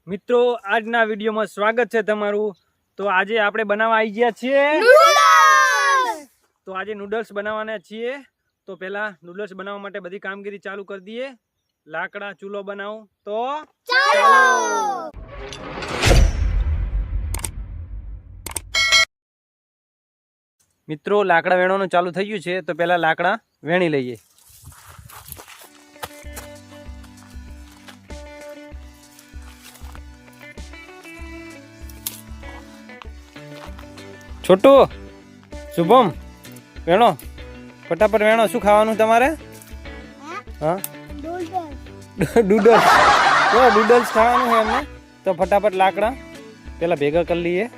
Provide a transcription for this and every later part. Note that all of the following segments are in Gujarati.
મિત્રો આજના વિડીયોમાં સ્વાગત છે તમારું। તો આજે આપણે બનાવવા આવી ગયા છીએ તો આજે નૂડલ્સ બનાવવાના છીએ। તો પહેલા નૂડલ્સ બનાવવા માટે બધી કામગીરી ચાલુ કરી દઈએ। લાકડા ચૂલો બનાવું તો ચાલો। મિત્રો લાકડા વેણવાનું ચાલુ થઈ ગયું છે તો પહેલા લાકડા વેણી લઈએ। छोटू शुभम वेणो फटाफट वेणो शू खावानुं तमारे? हाँ डूडल्स तो डूडल्स खावानुं है अमने तो फटाफट लाकड़ा पहला भेगा कर लिए।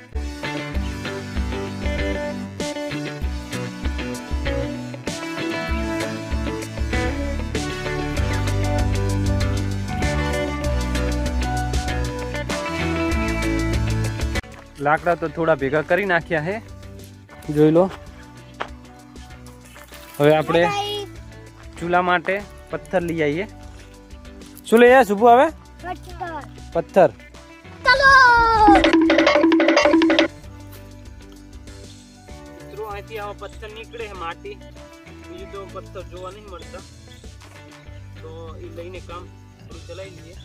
लाकड़ा तो थोड़ा भेगा करी नाख्या है जोई लो। हवे आपणे चूला माटे पत्थर लई आવીએ। શું લઈ આવ્યા શુભુ? હવે પથ્થર ચલો। મિત્રો અહીંથી આવા પથ્થર નીકળે છે માટી, બીજું તો પથ્થર જોવા નહીં મળતા, તો એ લઈને કામ થોડું ચલાવી લઈએ।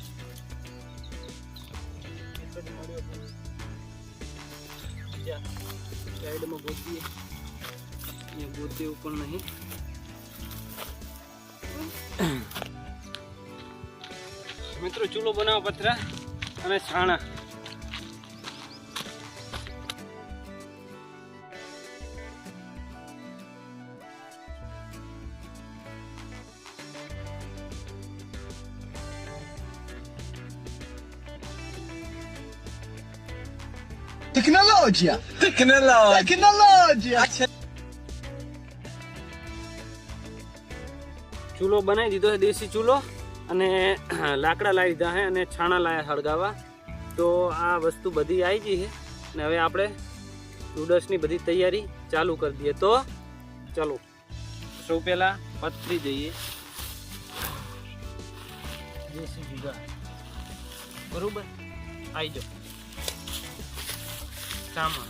साइड में गोदी ये गोदी ऊपर नहीं। मित्रों चूलो बनाओ पथरा अने छाणा। Tecnologia! चूलो बनाई दीधो है देसी चूलो अने लाकड़ा लाई दीधा है अने छाणा लाया हळगावा। तो आ वस्तु बधी आई गई है ने हवे आपणे नूडल्स नी बधी तैयारी चालू कर दीए। तो चलो सौ पहला पथरी जईए देसी जुगाड़ बरोबर आई जाओ सामान।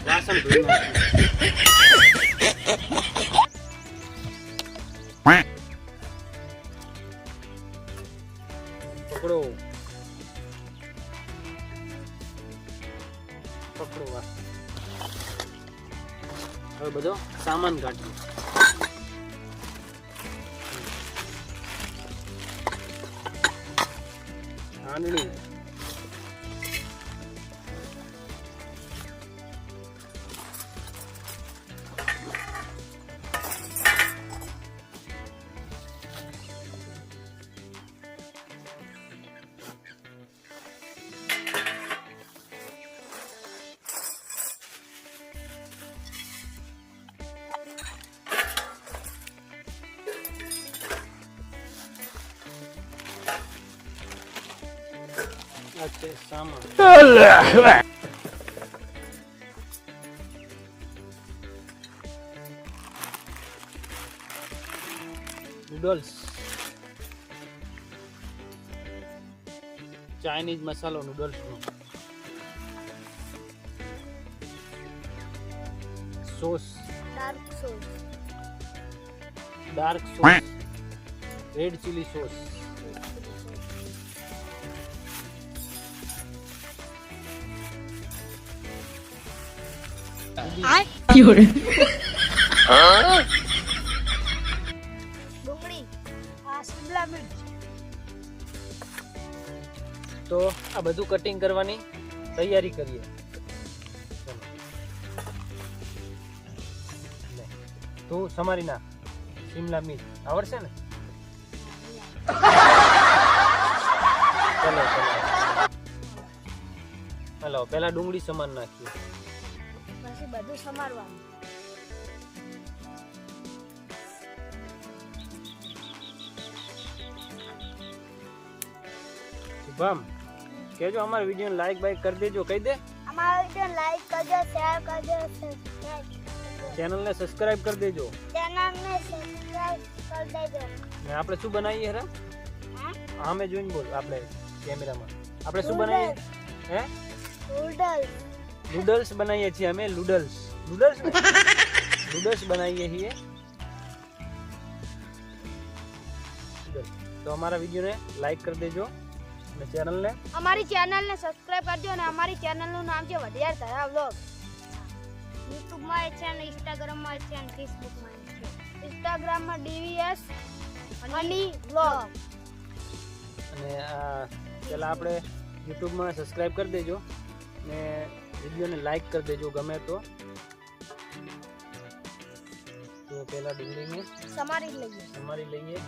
वासन धोई पकड़ो पकड़ो वास। હવે બધો સામાન કાઢી આંધણી सामान नूडल्स चाइनीज मसालो नूडल्स नो sauce dark sauce red chilli sauce तो आ બધું કટિંગ કરવાની તૈયારી કરીએ। તું સમારી નાખ શિમલા મિર્ચ આવડશે ને? ચલો ચલો हेलो पहला डूंगળી સમાન નાખીએ પછી બધું સમારવાનું। શુભમ કહેજો અમારા વિડીયોને લાઈક બાઈક કરી દેજો, કહી દે. અમારા વિડિયો લાઈક કરજો, શેર કરજો, સબસ્ક્રાઇબ કરજો. ચેનલને સબસ્ક્રાઇબ કરી દેજો. ચેનલને સબસ્ક્રાઇબ કરી દેજો. ને આપણે શું બનાવીએ હેરા? હા? આમે જોઈને બોલ. આપણે કેમેરામાં આપણે શું બનાવીએ? હે? નૂડલ્સ. નૂડલ્સ બનાવીએ છીએ અમે. નૂડલ્સ બનાવીએ છીએ. તો અમારા વિડીયોને લાઈક કરી દેજો અને ચેનલને અમારી ચેનલને સબસ્ક્રાઇબ કરજો અને અમારી ચેનલનું નામ છે વઢિયાર ધરા વ્લોગ. યુટ્યુબમાં છે અને ઇન્સ્ટાગ્રામમાં છે અને ફેસબુકમાં છે. ઇન્સ્ટાગ્રામમાં DVS હની વ્લોગ. અને પહેલાં આપણે યુટ્યુબમાં સબસ્ક્રાઈબ કરી દેજો ને વિડીયોને લાઈક કરી દેજો ગમે તો પહેલાં ડુંગળીને સમારી લઈએ. સમારી લઈએ.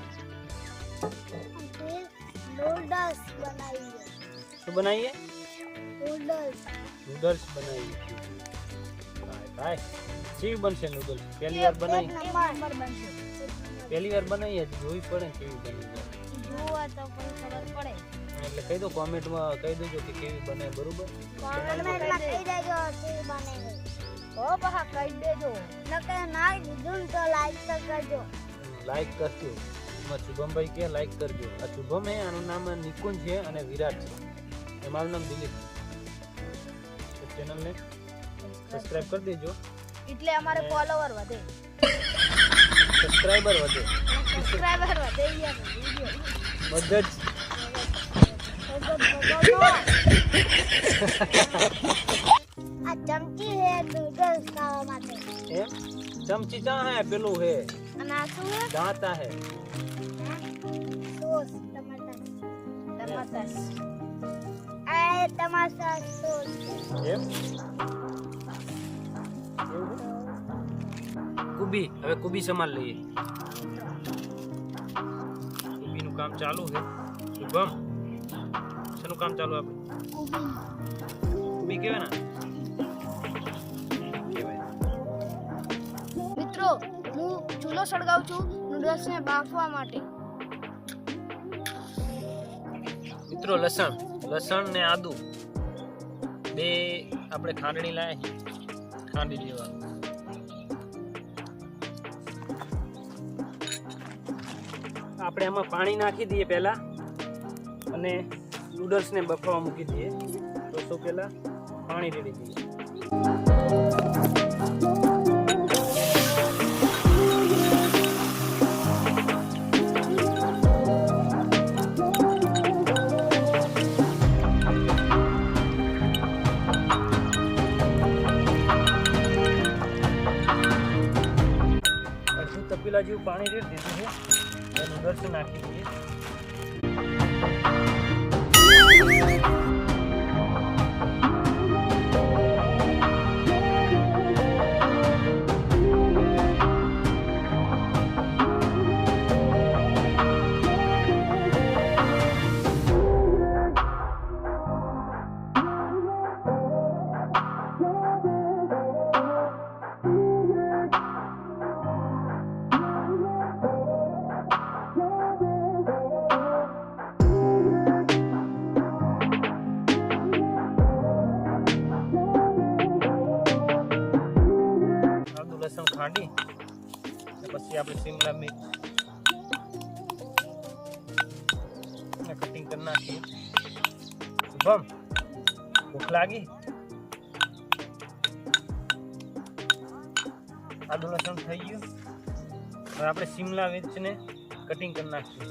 નૂડલ્સ બનાવીએ. શું બનાવીએ? નૂડલ્સ. નૂડલ્સ બનાવીએ. ભાઈ કેવી બનશે નૂડલ્સ? પહેલી વાર બનાવી? નંબર બનશે. પહેલી વાર બનાવી હજી જોવી પડે ને કેવી બની જાય. જોવા તો પણ ખબર પડે. એટલે કહી દો, કોમેન્ટમાં કહી દેજો કે કેવી બને. બરોબર? કોમેન્ટમાં કહી દેજો કેવી બને છે. ઓ બહા કહી દેજો. નકે ના કીધું તો લાઈક તો કરજો. લાઈક કરજો. એમાં શુભમભાઈ કે લાઈક કરજો. આ શુભમ હે, આનું નામ નિકુંજ છે અને વિરાટ છે. એ મારું નામ દિલીપ. તો ચેનલને સબસ્ક્રાઇબ કરી દેજો એટલે અમારે ફોલોવર વધે, સબસ્ક્રાઇબર વધે, સબસ્ક્રાઇબર વધે. યાર વિડિયો મદદ. આ ચમચી હે નૂડલ્સ ખાવા માટે. એમ ચમચી ચા હે, પેલું હે અને આ શું હે? દાંતા હે. સોસ ટમાટર. આ ટમાટર સોસ. એમ કુબી. હવે કુબી સમાર લઈએ. કુબીનું કામ ચાલુ છે. શુભમ શેનું કામ ચાલુ? આપણે કુબી કહેવાય ને? મિત્રો હું ચૂલો સળગાવું છું નૂડલ્સને બાફવા માટે. મિત્રો લસણ ને આદુ બે આપણે ખાંડણી લાયા છીએ. ખાંડી લેવાનું. આપણે એમાં પાણી નાખી દઈએ પહેલા અને નૂડલ્સને બફવા મૂકી દઈએ. તો શું પહેલા પાણી રેડી દઈએ. અડધું તપેલા જેવું પાણી રેડી દીધું છે. નૂડલ્સ નાખી દઈએ. લસણ ખાંડી અને પછી આપણે શિમલા મિર્ચ ને કટિંગ કરી નાખીએ. શુભમ ભૂખ લાગી? આદુ લસણ થઈ ગયું. હવે આપણે શિમલા મિર્ચને કટિંગ કરી નાખીએ.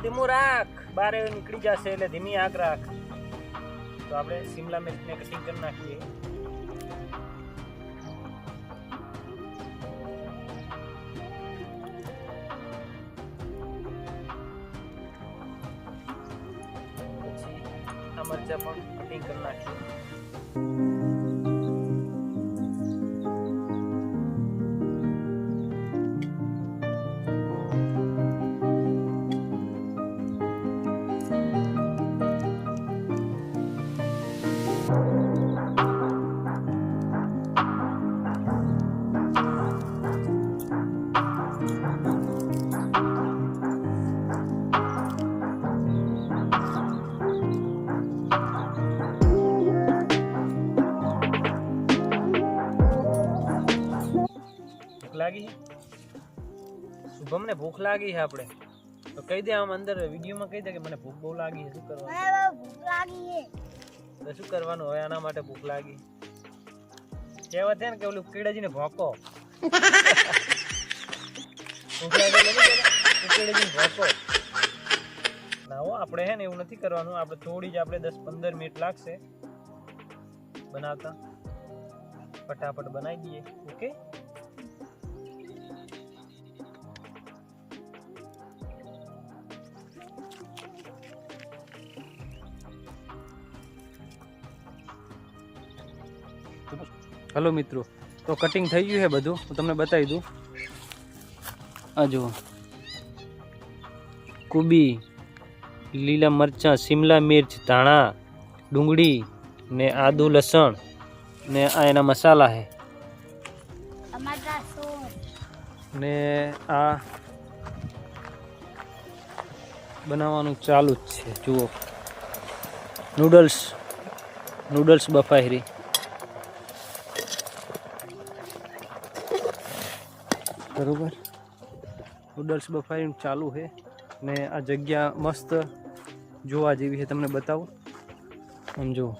ધીમું રાખ, બારે નીકળી જશે એટલે ધીમી આગ રાખ. તો આપણે શિમલા મિર્ચને કટિંગ કરી નાખીએ. પછી આ મરચાં પણ કટિંગ કરી નાખીએ. ભૂખ લાગી છે શુભમને ભૂખ લાગી છે આપણે તો કહી દે આમ અંદર વિડીયોમાં કહી દે કે મને ભૂખ બહુ લાગી છે શું કરવાનું ભૂખ લાગી છે તો શું કરવાનું હવે આના માટે ભૂખ લાગી કહેવત છે ને કે ઓલું કીડાજીને ભોંકો ભૂખ લાગે એટલે શું કરે? કીડાજીને ભોંકો ના હો આપણે હે ને એવું નથી કરવાનું આપણે થોડી જ આપણે 10-15 મિનિટ લાગશે બનાવતા ફટાફટ બનાવી દઈએ ઓકે હલો મિત્રો તો કટિંગ થઈ ગયું છે બધું હું તમને બતાવી દઉં આ જુઓ કુબી લીલા મરચાં શિમલા મિર્ચ ધાણા ડુંગળી ને આદુ લસણ ને આ એના મસાલા છે ટમાટા સોસ ને આ બનાવવાનું ચાલુ જ છે જુઓ નૂડલ્સ બફાઈ બરોબર નૂડલ્સ બફાઈ ચાલુ છે ને આ જગ્યા મસ્ત જોવા જેવી છે તમને બતાવું આમ જુઓ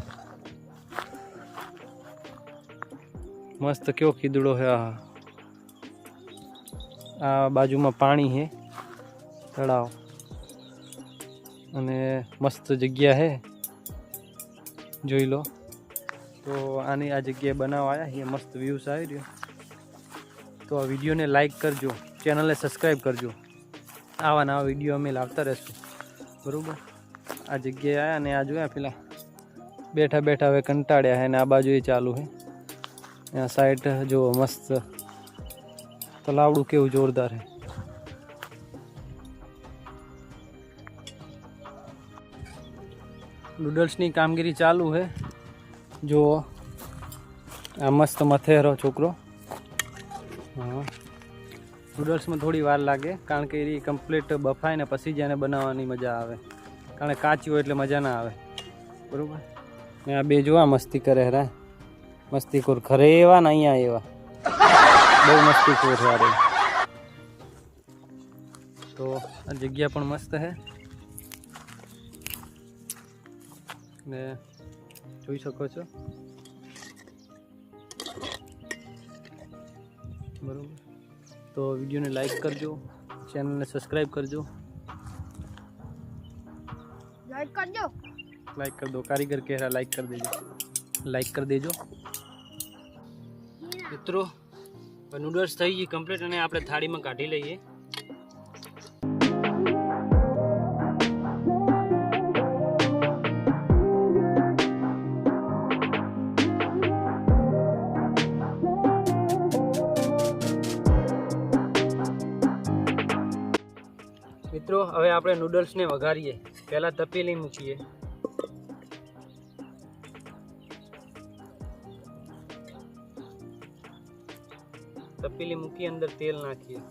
મસ્ત કેવો ખીદડો છે આ બાજુમાં પાણી છે તળાવ અને મસ્ત જગ્યા છે જોઈ લો તો આની આ જગ્યાએ બનાવવા આવ્યા છે મસ્ત વ્યૂઝ આવી રહ્યો તો આ વિડીયોને લાઈક કરજો ચેનલને સબસ્ક્રાઈબ કરજો આવા નવા વિડીયો અમે લાવતા રહીશું બરાબર આ જગ્યાએ આવ્યા ને આ જોયા પેલા બેઠા બેઠા હવે કંટાળ્યા છે ને આ બાજુ એ ચાલુ છે આ સાઈડ જુઓ મસ્ત તલાવડું કેવું જોરદાર છે નૂડલ્સની કામગીરી ચાલુ છે જુઓ આ મસ્ત મથેરો છોકરો હા નૂડલ્સમાં થોડી વાર લાગે કારણ કે એ કમ્પ્લીટ બફાય ને પછી જ એને બનાવવાની મજા આવે કારણ કે કાચી હોય એટલે મજા ના આવે બરાબર ને આ બે જોવા મસ્તી કરે હેરા મસ્તીખોર ઘરે એવા ને અહીંયા એવા બહુ મસ્તીખોર છે આ તો આ જગ્યા પણ મસ્ત છે ને જોઈ શકો છો બરાબર તો વિડીયોને લાઈક કરજો ચેનલને સબસ્ક્રાઈબ કરજો લાઈક કરજો લાઈક कर दो कारीगर कह रहा लाइक कर देજો મિત્રો નૂડલ્સ થઈ ગઈ કમ્પ્લીટ અને આપણે થાળીમાં કાઢી લઈએ મિત્રો હવે આપણે નૂડલ્સને વઘારીએ પહેલા તપેલી મૂકીએ તપેલી મૂકી અંદર તેલ નાખીએ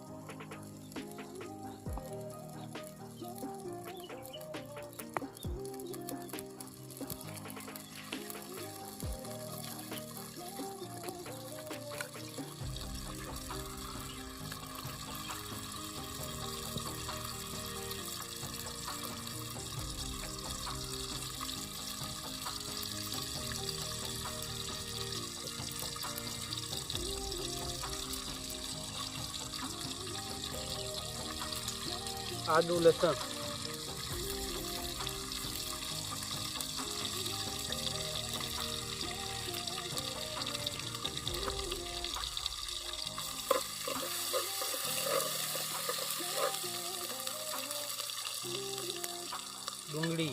आदू लसन डूंगरी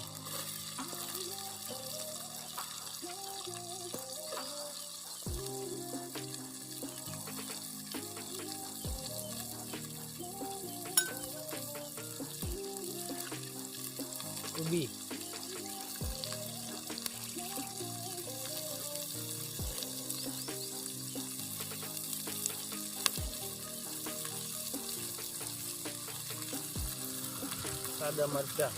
कुबी સાદા મરચા,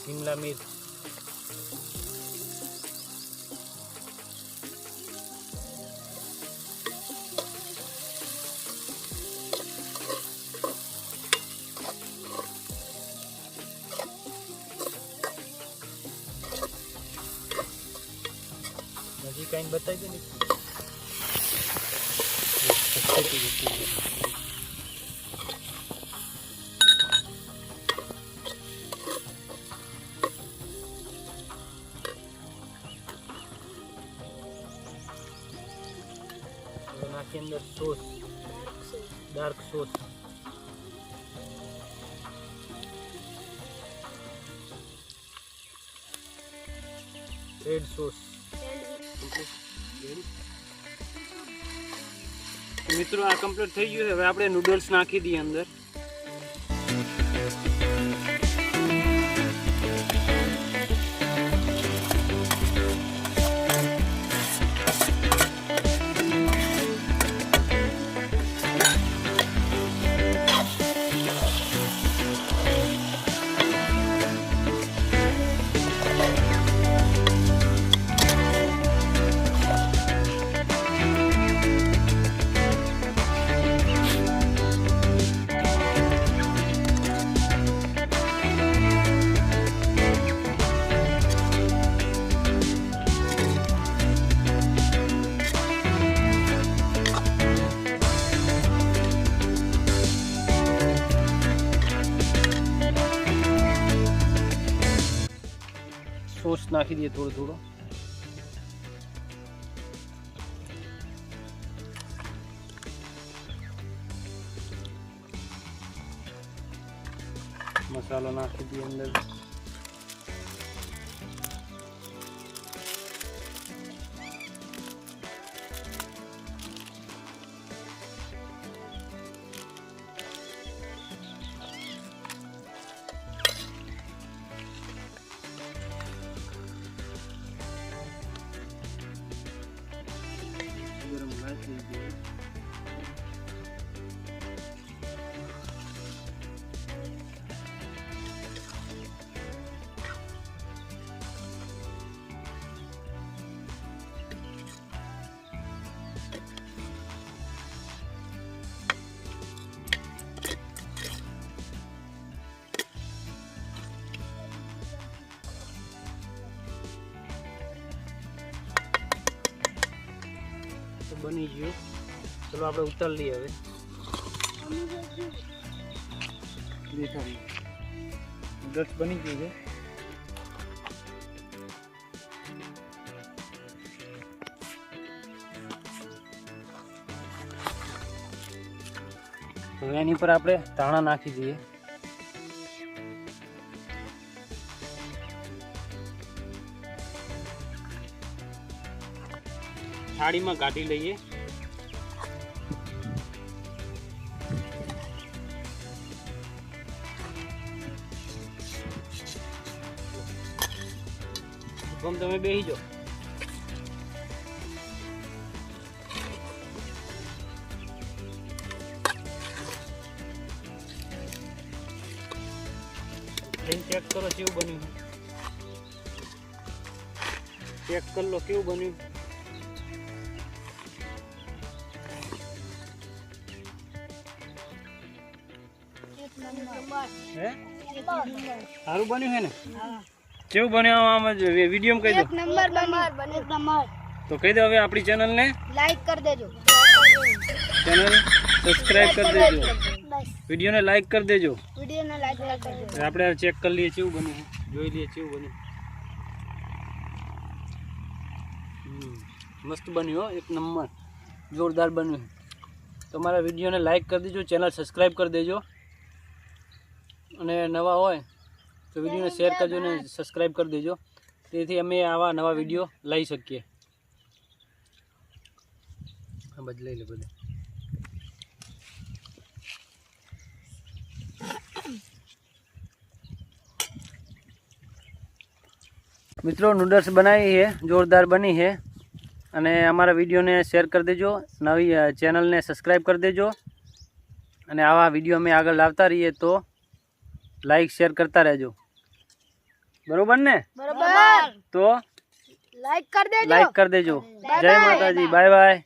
શિમલા મિર્ચ, હજી કઈ બતાવી દે ને. નાખી અંદર sauce, dark sauce, red sauce. મિત્રો આ કમ્પ્લીટ થઈ ગયું છે. હવે આપણે નૂડલ્સ નાખી દઈએ અંદર. સોસ નાખી દઈએ થોડો થોડો. મસાલો નાખી દઈએ અંદર. ગરમ નાખી દઈએ. બની ગયું. ચલો આપણે ઉતારી લઈએ હવે. દેખાડી નૂડલ્સ બની ગયું છે. હવે એની પર આપણે ધાણા નાખી દઈએ. થાળીમાં કાઢી લઈએ. શુભમ તમે બેસી જાઓ. ચેક કરો કેવું બન્યું. ચેક કરી લો કેવું બન્યું. હે સારું બન્યું છે ને? કેવું બન્યું આમાં વિડીયો કહી દો. એક નંબર બની. તો કહી દો હવે આપણી ચેનલને લાઈક કરી દેજો. ચેનલ સબસ્ક્રાઇબ કરી દેજો. બસ વિડીયોને લાઈક કરી દેજો. વિડીયોને લાઈક કરી દેજો. આપણે ચેક કરી લઈએ કેવું બન્યું. જોઈ લઈએ કેવું બન્યું. મસ્ત બન્યું હો, એક નંબર જોરદાર બન્યું. તમારા વિડીયોને લાઈક કરી દેજો, ચેનલ સબસ્ક્રાઇબ કરી દેજો અને નવા હોય તો વિડીયોને શેર કરજો અને સબસ્ક્રાઇબ કરી દેજો, તેથી અમે આવા નવા વિડીયો લઈ શકીએ. હા બદલાઈ લે બધે. મિત્રો નૂડલ્સ બનાવી છે, જોરદાર બની છે અને અમારા વિડીયોને શેર કરી દેજો, નવી ચેનલને સબસ્ક્રાઈબ કરી દેજો અને આવા વિડીયો અમે આગળ લાવતા રહીએ તો લાઈક શેર કરતા રહેજો, બરોબર ને? બરોબર. તો લાઈક કરી દેજો. લાઈક કરી દેજો. જય માતાજી, બાય બાય.